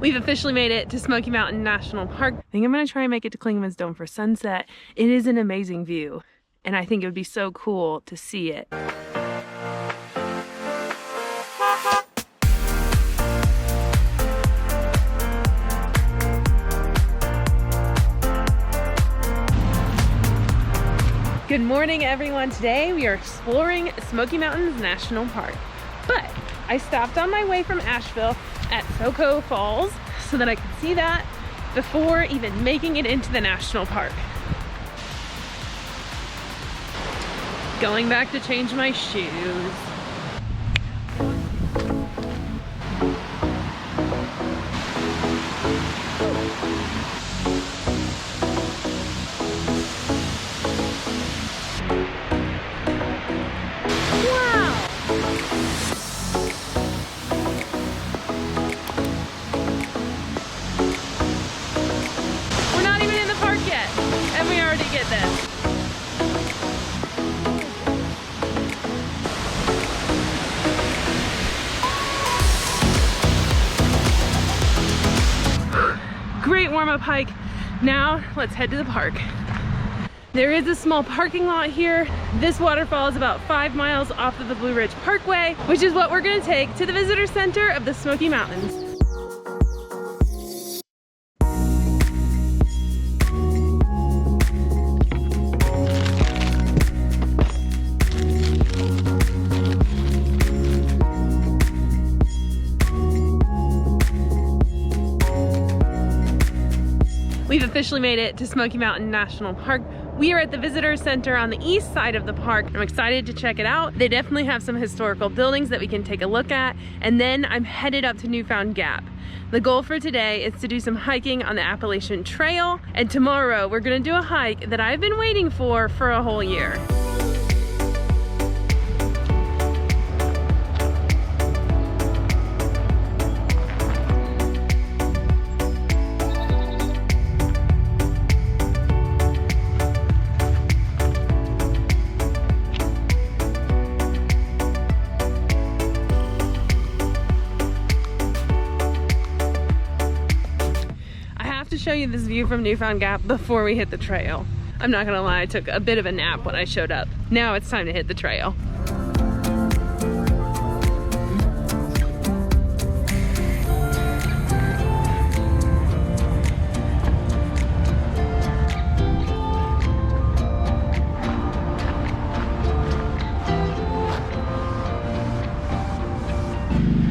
We've officially made it to Smoky Mountain National Park. I think I'm gonna try and make it to Clingmans Dome for sunset. It is an amazing view, and I think it would be so cool to see it. Good morning, everyone. Today we are exploring Smoky Mountains National Park, but I stopped on my way from Asheville at Soco Falls so that I could see that before even making it into the national park. Going back to change my shoes. Get this. Great warm-up hike. Now let's head to the park. There is a small parking lot here. This waterfall is about 5 miles off of the Blue Ridge Parkway, which is what we're going to take to the Visitor Center of the Smoky Mountains. We've officially made it to Smoky Mountain National Park. We are at the Visitor Center on the east side of the park. I'm excited to check it out. They definitely have some historical buildings that we can take a look at. And then I'm headed up to Newfound Gap. The goal for today is to do some hiking on the Appalachian Trail. And tomorrow we're gonna do a hike that I've been waiting for a whole year. To show you this view from Newfound Gap before we hit the trail. I'm not gonna lie, I took a bit of a nap when I showed up. Now it's time to hit the trail.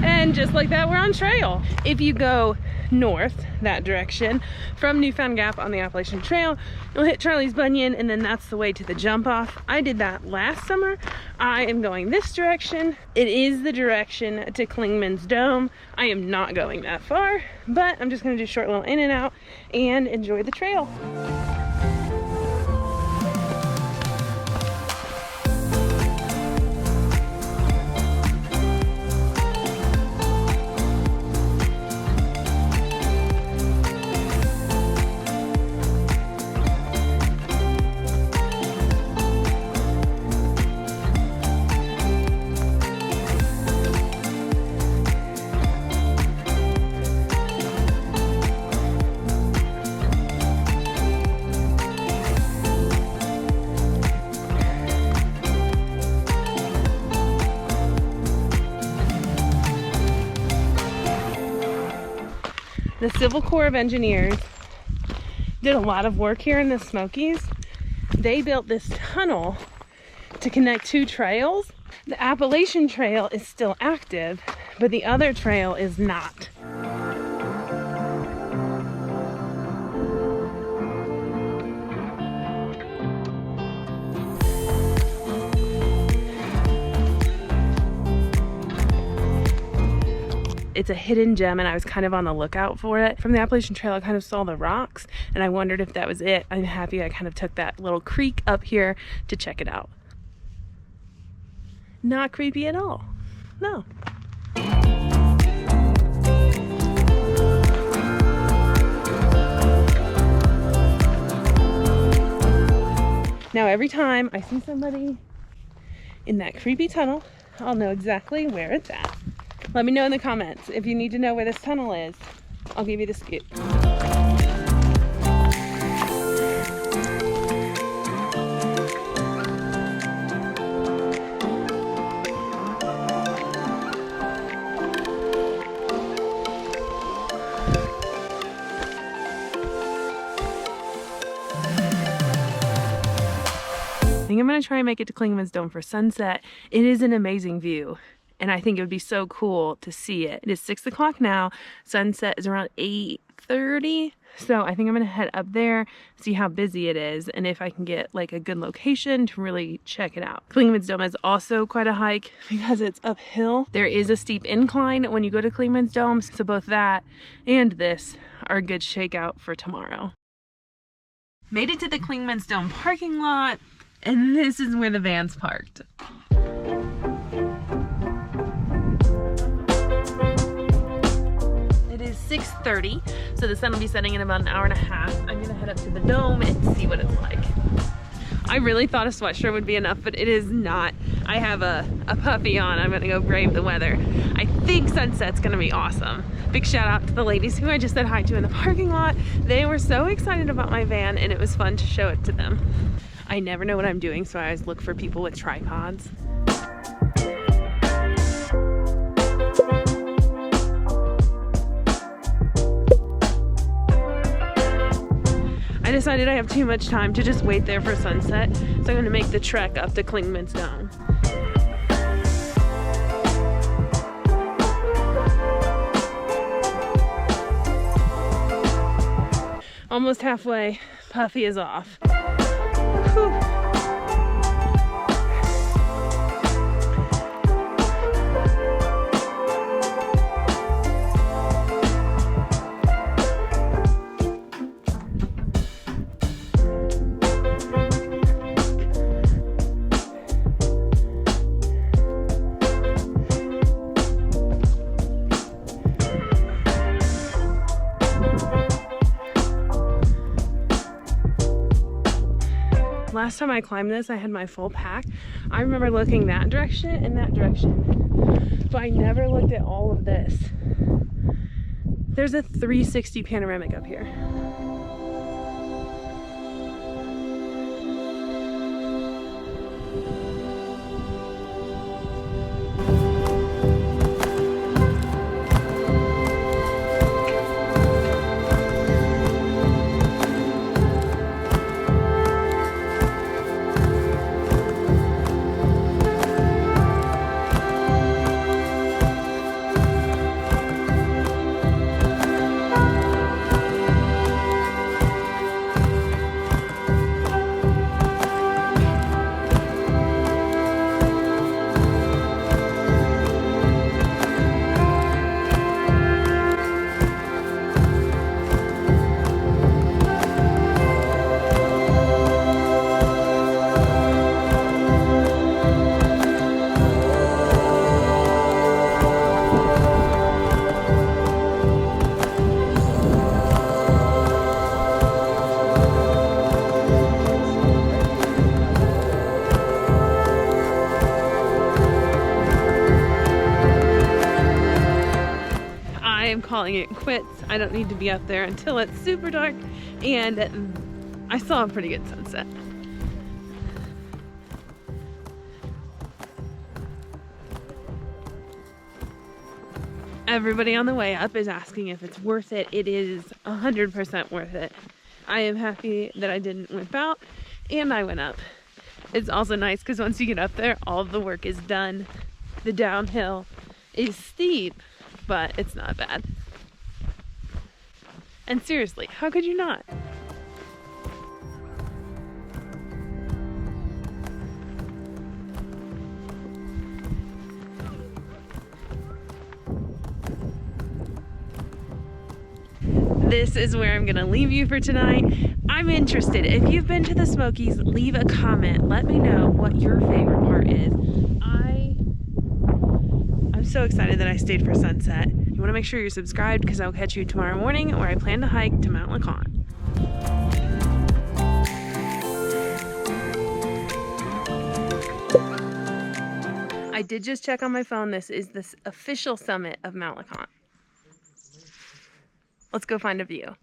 And just like that, we're on trail. If you go north that direction from Newfound Gap on the Appalachian Trail, you'll hit Charlie's Bunyan, and then that's the way to the jump off. I did that last summer. I am going this direction. It is the direction to Clingmans Dome. I am not going that far, but I'm just gonna do a short little in and out and enjoy the trail. The Civil Corp of Engineers did a lot of work here in the Smokies. They built this tunnel to connect two trails. The Appalachian Trail is still active, but the other trail is not. It's a hidden gem, and I was kind of on the lookout for it. From the Appalachian Trail, I kind of saw the rocks, and I wondered if that was it. I'm happy I kind of took that little creek up here to check it out. Not creepy at all. No. Now every time I see somebody in that creepy tunnel, I'll know exactly where it's at. Let me know in the comments if you need to know where this tunnel is. I'll give you the scoop. I think I'm gonna try and make it to Clingmans Dome for sunset. It is an amazing view, and I think it would be so cool to see it. It is 6 o'clock now. Sunset is around 8:30. So I think I'm gonna head up there, see how busy it is, and if I can get like a good location to really check it out. Clingmans Dome is also quite a hike because it's uphill. There is a steep incline when you go to Clingmans Dome, so both that and this are a good shakeout for tomorrow. Made it to the Clingmans Dome parking lot, and this is where the van's parked. It is 6:30, so the sun will be setting in about an hour and a half. I'm gonna head up to the dome and see what it's like. I really thought a sweatshirt would be enough, but it is not. I have a puffy on. I'm gonna go brave the weather. I think sunset's gonna be awesome. Big shout out to the ladies who I just said hi to in the parking lot. They were so excited about my van, and it was fun to show it to them. I never know what I'm doing, so I always look for people with tripods. I decided I have too much time to just wait there for sunset, so I'm gonna make the trek up to Clingmans Dome. Almost halfway, puffy is off. Whew. Last time I climbed this, I had my full pack. I remember looking that direction and that direction, but I never looked at all of this. There's a 360 panoramic up here. Calling it quits. I don't need to be up there until it's super dark, and I saw a pretty good sunset. Everybody on the way up is asking if it's worth it. It is 100% worth it. I am happy that I didn't wimp out and I went up. It's also nice because once you get up there, all of the work is done. The downhill is steep, but it's not bad. And seriously, how could you not? This is where I'm gonna leave you for tonight. I'm interested. If you've been to the Smokies, leave a comment. Let me know what your favorite part is. I'm so excited that I stayed for sunset. You want to make sure you're subscribed because I'll catch you tomorrow morning where I plan to hike to Mount LeConte. I did just check on my phone. This is the official summit of Mount LeConte. Let's go find a view.